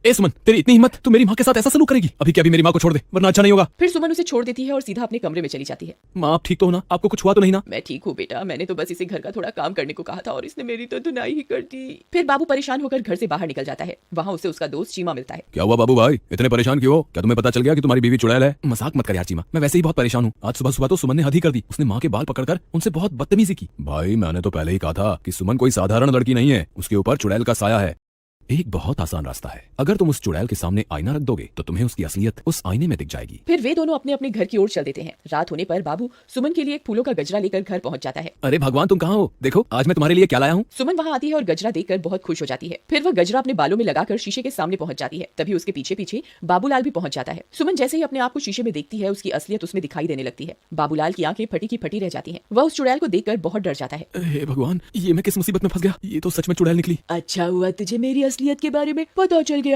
ए सुमन, तेरी इतनी हिम्मत, तू मेरी माँ के साथ ऐसा सलूक करेगी? अभी क्या अभी मेरी माँ को छोड़ दे, वरना अच्छा नहीं होगा। फिर सुमन उसे छोड़ देती है और सीधा अपने कमरे में चली जाती है। माँ आप ठीक तो हो ना? आपको कुछ हुआ तो नहीं ना? मैं ठीक हूँ बेटा, मैंने तो बस इसे घर का थोड़ा काम करने को कहा था और इसने मेरी तो धुनाई ही कर दी। फिर बाबू परेशान होकर घर से बाहर निकल जाता है। वहाँ उसे उसका दोस्त चीमा मिलता है। क्या हुआ बाबू भाई, इतने परेशान क्यों हो? क्या तुम्हें पता चल गया कि तुम्हारी बीवी चुड़ैल है? मजाक मत कर यार चीमा, मैं वैसे ही बहुत परेशान हूँ। आज सुबह सुबह तो सुमन ने हद ही कर दी। उसने माँ के बाल पकड़कर उनसे बहुत बदतमीजी की। भाई मैंने तो पहले ही कहा था कि सुमन कोई साधारण लड़की नहीं है, उसके ऊपर चुड़ैल का साया है। एक बहुत आसान रास्ता है, अगर तुम उस चुड़ैल के सामने आईना रख दोगे तो तुम्हें उसकी असलियत उस आईने में दिख जाएगी। फिर वे दोनों अपने अपने घर की ओर चल देते हैं। रात होने पर बाबू सुमन के लिए एक फूलों का गजरा लेकर घर पहुंच जाता है। अरे भगवान तुम कहाँ हो? देखो आज मैं तुम्हारे लिए क्या लाया हूँ। सुमन वहाँ आती है और गजरा देखकर बहुत खुश हो जाती है। फिर वह गजरा अपने बालों में लगाकर शीशे के सामने पहुंच जाती है। तभी उसके पीछे पीछे बाबूलाल भी पहुंच जाता है। सुमन जैसे ही अपने आप को शीशे में देखती है, उसकी असलियत उसमें दिखाई देने लगती है। बाबूलाल की आंखें फटी की फटी रह जाती हैं। वह उस चुड़ैल को देखकर बहुत डर जाता है। हे भगवान, ये मैं किस मुसीबत में फंस गया? ये तो सच में चुड़ैल निकली। अच्छा हुआ तुझे मेरी असलियत के बारे में पता चल गया।